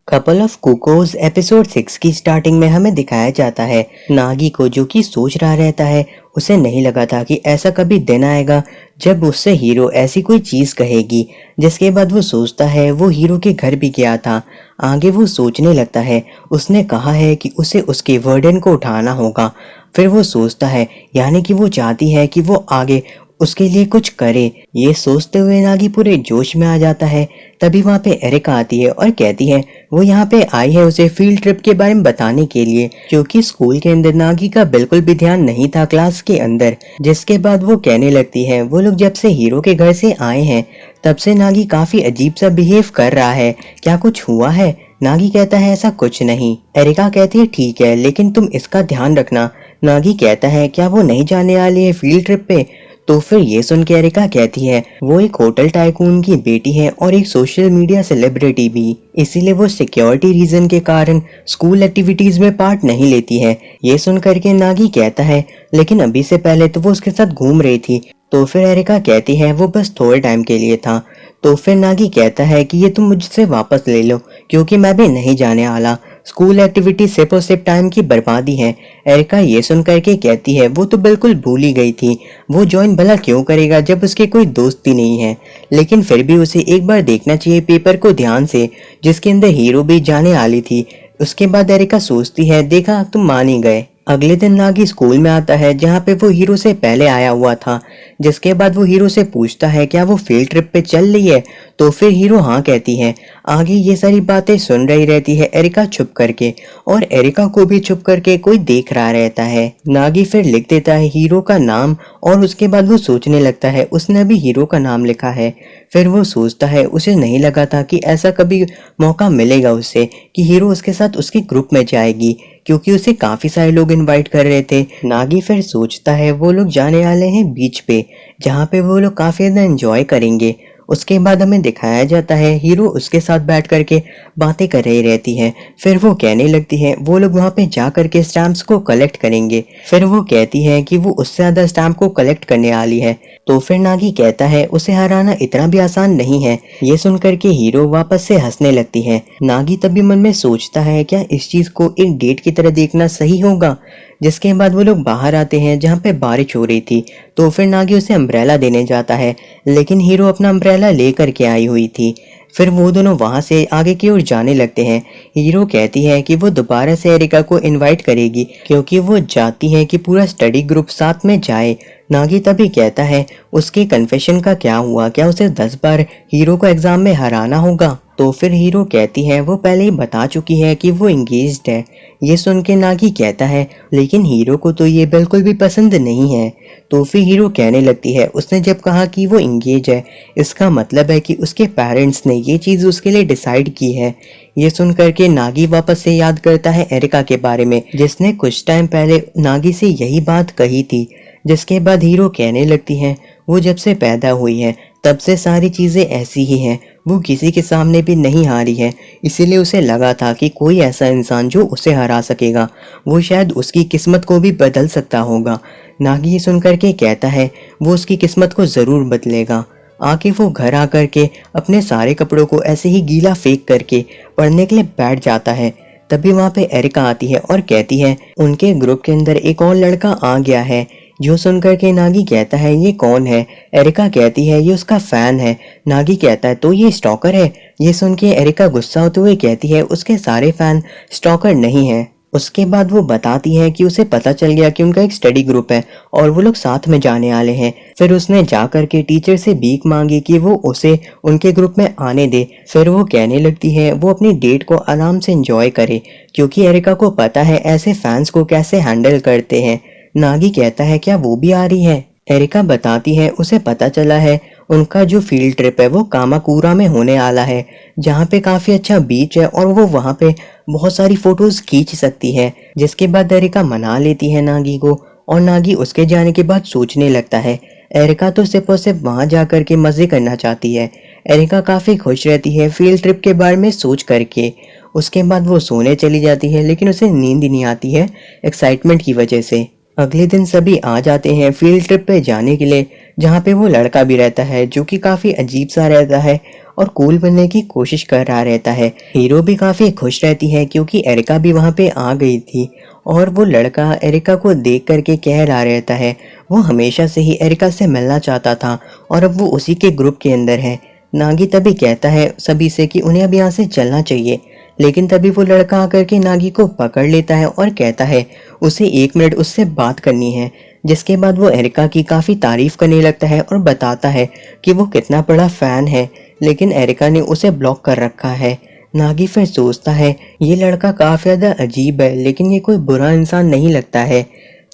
Couple of कुकोज episode 6 की starting में हमें दिखाया जाता है नागी को, जो कि सोच रहा रहता है। उसे नहीं लगा था कि ऐसा कभी दिन आएगा जब उससे हीरो ऐसी कोई चीज कहेगी। जिसके बाद वो सोचता है वो हीरो के घर भी गया था। आगे वो सोचने लगता है, उसने कहा है कि उसे उसके वर्डन को उठाना होगा। फिर वो सोचता है, यानी कि वो चाहती है कि वो आगे उसके लिए कुछ करे। ये सोचते हुए नागी पूरे जोश में आ जाता है। तभी वहाँ पे एरिका आती है और कहती है वो यहाँ पे आई है उसे फील्ड ट्रिप के बारे में बताने के लिए, क्योंकि स्कूल के अंदर नागी का बिल्कुल भी ध्यान नहीं था क्लास के अंदर। जिसके बाद वो कहने लगती है वो लोग जब से हीरो के घर से आए हैं तब से नागी काफी अजीब सा बिहेव कर रहा है, क्या कुछ हुआ है? नागी कहता है ऐसा कुछ नहीं। एरिका कहती है ठीक है, लेकिन तुम इसका ध्यान रखना। नागी कहता है क्या वो नहीं जाने वाली है फील्ड ट्रिप पे? तो फिर ये सुन के एरिका कहती है वो एक होटल टाइकून की बेटी है और एक सोशल मीडिया सेलिब्रिटी भी, इसीलिए वो सिक्योरिटी रीजन के कारण स्कूल एक्टिविटीज में पार्ट नहीं लेती है। ये सुन करके नागी कहता है लेकिन अभी से पहले तो वो उसके साथ घूम रही थी। तो फिर एरिका कहती है वो बस थोड़े टाइम के लिए था। तो फिर नागी कहता है कि ये तुम मुझसे वापस ले लो, क्योंकि मैं भी नहीं जाने वाला। स्कूल एक्टिविटी सिर्फ और सिर्फ टाइम की बर्बादी है। एरिका ये सुन करके कहती है वो तो बिल्कुल भूल ही गई थी, वो ज्वाइन भला क्यों करेगा जब उसके कोई दोस्त ही नहीं है। लेकिन फिर भी उसे एक बार देखना चाहिए पेपर को ध्यान से, जिसके अंदर हीरो भी जाने वाली थी। उसके बाद एरिका सोचती है देखा तुम मान ही गए। अगले दिन नागी स्कूल में आता है जहाँ पे वो हीरो से पहले आया हुआ था। जिसके बाद वो हीरो से पूछता है क्या वो फील्ड ट्रिप पे चल रही है? तो फिर हीरो हाँ कहती है। आगे ये सारी बातें सुन रही रहती है एरिका चुप करके, और एरिका को भी चुप करके कोई देख रहा रहता है। नागी फिर लिख देता है हीरो का नाम, और उसके बाद वो सोचने लगता है उसने अभी हीरो का नाम लिखा है। फिर वो सोचता है उसे नहीं लगा था कि ऐसा कभी मौका मिलेगा उसे कि हीरो उसके साथ उसके ग्रुप में जाएगी, क्योंकि उसे काफी सारे लोग इनवाइट कर रहे थे। नागी फिर सोचता है वो लोग जाने वाले हैं बीच पे, जहाँ पे वो लोग काफी ज्यादा एंजॉय करेंगे। उसके बाद हमें दिखाया जाता है हीरो उसके साथ बैठ करके बातें कर रही रहती है। फिर वो कहने लगती है वो लोग वहाँ पे जा करके स्टैम्प्स को कलेक्ट करेंगे। फिर वो कहती है कि वो उससे ज्यादा स्टैम्प को कलेक्ट करने वाली है। तो फिर नागी कहता है उसे हराना इतना भी आसान नहीं है। ये सुन करके हीरो वापस से हंसने लगती है। नागी तभी मन में सोचता है क्या इस चीज को एक डेट की तरह देखना सही होगा। जिसके बाद वो लोग बाहर आते हैं जहाँ पे बारिश हो रही थी। तो फिर नागी उसे अम्ब्रेला देने जाता है, लेकिन हीरो अपना अम्ब्रेला लेकर के आई हुई थी। फिर वो दोनों वहां से आगे की ओर जाने लगते हैं। हीरो कहती है कि वो दोबारा से एरिका को इनवाइट करेगी, क्योंकि वो चाहती है कि पूरा स्टडी ग्रुप साथ में जाए। नागी तभी कहता है उसके कन्फेशन का क्या हुआ, क्या उसे 10 बार हीरो को एग्जाम में हराना होगा? तो फिर हीरो कहती है वो पहले ही बता चुकी है कि वो एंगेज्ड है। ये सुन के नागी कहता है लेकिन हीरो को तो ये बिल्कुल भी पसंद नहीं है। तो फिर हीरो कहने लगती है उसने जब कहा कि वो एंगेज है, इसका मतलब है कि उसके पेरेंट्स ने ये चीज़ उसके लिए डिसाइड की है। ये सुन करके नागी वापस से याद करता है एरिका के बारे में, जिसने कुछ टाइम पहले नागी से यही बात कही थी। जिसके बाद हीरो कहने लगती है वो जब से पैदा हुई है तब से सारी चीज़ें ऐसी ही हैं, वो किसी के सामने भी नहीं हारी है। इसीलिए उसे लगा था कि कोई ऐसा इंसान जो उसे हरा सकेगा, वो शायद उसकी किस्मत को भी बदल सकता होगा। नागी ये सुनकर के कहता है वो उसकी किस्मत को ज़रूर बदलेगा। आके वो घर आकर के अपने सारे कपड़ों को ऐसे ही गीला फेंक करके पढ़ने के लिए बैठ जाता है। तभी वहाँ पे एरिका आती है और कहती है उनके ग्रुप के अंदर एक और लड़का आ गया है। जो सुनकर के नागी कहता है ये कौन है? एरिका कहती है ये उसका फैन है। नागी कहता है तो ये स्टॉकर है? ये सुन के एरिका गुस्सा होते हुए कहती है उसके सारे फैन स्टॉकर नहीं है। उसके बाद वो बताती है कि उसे पता चल गया कि उनका एक स्टडी ग्रुप है और वो लोग साथ में जाने वाले हैं। फिर उसने जाकर के टीचर से भीख मांगी कि वो उसे उनके ग्रुप में आने दे। फिर वो कहने लगती है वो अपनी डेट को आराम से एंजॉय करे, क्योंकि एरिका को पता है ऐसे फैंस को कैसे हैंडल करते हैं। नागी कहता है क्या वो भी आ रही है? एरिका बताती है उसे पता चला है उनका जो फील्ड ट्रिप है वो कामाकुरा में होने वाला है, जहाँ पे काफी अच्छा बीच है और वो वहाँ पे बहुत सारी फोटोज खींच सकती है। जिसके बाद एरिका मना लेती है नागी को, और नागी उसके जाने के बाद सोचने लगता है एरिका तो सिर्फ और सिर्फ वहाँ जा करके मजे करना चाहती है। एरिका काफी खुश रहती है फील्ड ट्रिप के बारे में सोच करके। उसके बाद वो सोने चली जाती है, लेकिन उसे नींद ही नहीं आती है एक्साइटमेंट की वजह से। अगले दिन सभी आ जाते हैं फील्ड ट्रिप पे जाने के लिए, जहाँ पे वो लड़का भी रहता है जो कि काफी अजीब सा रहता है और कूल बनने की कोशिश कर रहा रहता है। हीरो भी काफी खुश रहती है क्योंकि एरिका भी वहाँ पे आ गई थी और वो लड़का एरिका को देख करके कह रहा रहता है वो हमेशा से ही एरिका से मिलना चाहता था और अब वो उसी के ग्रुप के अंदर है। नागी तभी कहता है सभी से कि उन्हें अब यहाँ से चलना चाहिए, लेकिन तभी वो लड़का आकर के नागी को पकड़ लेता है और कहता है उसे 1 मिनट उससे बात करनी है। जिसके बाद वो एरिका की काफ़ी तारीफ करने लगता है और बताता है कि वो कितना बड़ा फ़ैन है, लेकिन एरिका ने उसे ब्लॉक कर रखा है। नागी फिर सोचता है ये लड़का काफ़ी ज़्यादा अजीब है, लेकिन ये कोई बुरा इंसान नहीं लगता है।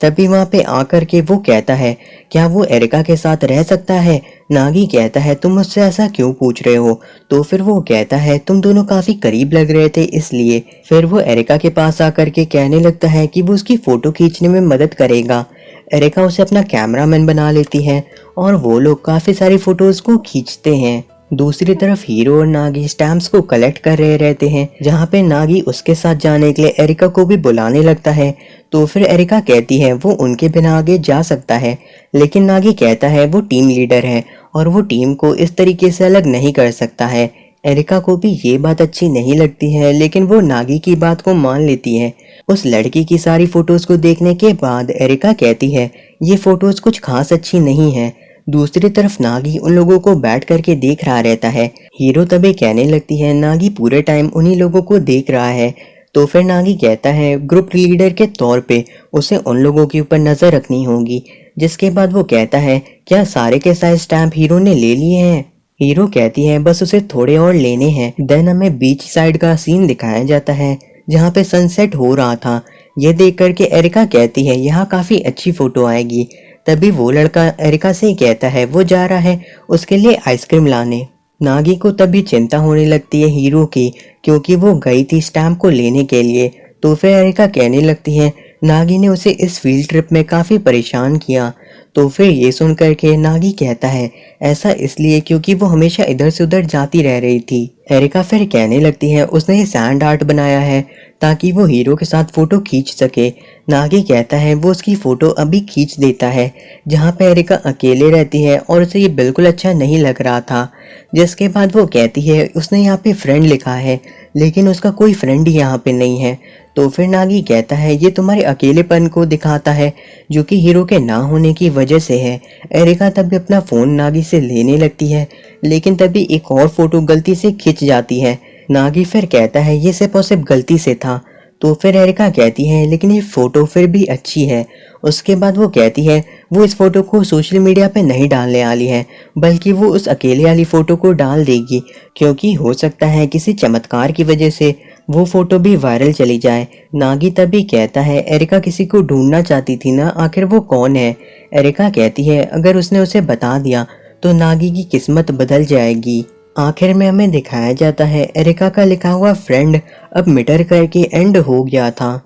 तभी वहाँ पे आकर के वो कहता है क्या वो एरिका के साथ रह सकता है। नागी कहता है तुम मुझसे ऐसा क्यों पूछ रहे हो। तो फिर वो कहता है तुम दोनों काफी करीब लग रहे थे इसलिए। फिर वो एरिका के पास आकर के कहने लगता है कि वो उसकी फोटो खींचने में मदद करेगा। एरिका उसे अपना कैमरामैन बना लेती है और वो लोग काफी सारी फोटोज को खींचते हैं। दूसरी तरफ हीरो और नागी स्टैम्प्स को कलेक्ट कर रहे रहते हैं, जहाँ पे नागी उसके साथ जाने के लिए एरिका को भी बुलाने लगता है। तो फिर एरिका कहती है वो उनके बिना आगे जा सकता है, लेकिन नागी कहता है वो टीम लीडर है और वो टीम को इस तरीके से अलग नहीं कर सकता है। एरिका को भी ये बात अच्छी नहीं लगती है, लेकिन वो नागी की बात को मान लेती है। उस लड़की की सारी फोटोज को देखने के बाद एरिका कहती है ये फोटोज कुछ खास अच्छी नहीं है। दूसरी तरफ नागी उन लोगों को बैठ करके देख रहा रहता है। हीरो तभी कहने लगती है नागी पूरे टाइम उन्हीं लोगों को देख रहा है। तो फिर नागी कहता है ग्रुप लीडर के तौर पे उसे उन लोगों के ऊपर नजर रखनी होगी। जिसके बाद वो कहता है क्या सारे के सारे स्टैम्प हीरो ने ले लिए हैं। हीरो कहती है बस उसे थोड़े और लेने हैं। देन हमें बीच साइड का सीन दिखाया जाता है जहाँ पे सनसेट हो रहा था। ये देख करके एरिका कहती है यहाँ काफी अच्छी फोटो आएगी। तभी वो लड़का एरिका से ही कहता है वो जा रहा है उसके लिए आइसक्रीम लाने। नागी को तभी चिंता होने लगती है हीरो की, क्योंकि वो गई थी स्टैम्प को लेने के लिए। तो फिर एरिका कहने लगती है नागी ने उसे इस फील्ड ट्रिप में काफी परेशान किया। तो फिर ये सुन करके नागी कहता है ऐसा इसलिए क्योंकि वो हमेशा इधर से उधर जाती रह रही थी। एरिका फिर कहने लगती है उसने ये सैंड आर्ट बनाया है ताकि वो हीरो के साथ फोटो खींच सके। नागी कहता है वो उसकी फोटो अभी खींच देता है, जहाँ पे एरिका अकेले रहती है और उसे ये बिल्कुल अच्छा नहीं लग रहा था। जिसके बाद वो कहती है उसने यहाँ पे फ्रेंड लिखा है, लेकिन उसका कोई फ्रेंड ही यहाँ पे नहीं है। तो फिर नागी कहता है ये तुम्हारे अकेलेपन को दिखाता है, जो कि हीरो के ना होने की वजह से है। एरिका तभी अपना फोन नागी से लेने लगती है, लेकिन तभी एक और फोटो गलती से खिंच जाती है। नागी फिर कहता है ये सिर्फ और सिर्फ गलती से था। तो फिर एरिका कहती है लेकिन ये फोटो फिर भी अच्छी है। उसके बाद वो कहती है वो इस फोटो को सोशल मीडिया पे नहीं डालने वाली है, बल्कि वो उस अकेले वाली फोटो को डाल देगी, क्योंकि हो सकता है किसी चमत्कार की वजह से वो फोटो भी वायरल चली जाए। नागी तभी कहता है एरिका किसी को ढूंढना चाहती थी ना, आखिर वो कौन है। एरिका कहती है अगर उसने उसे बता दिया तो नागी की किस्मत बदल जाएगी। आखिर में हमें दिखाया जाता है एरिका का लिखा हुआ फ्रेंड अब मिटर करके एंड हो गया था।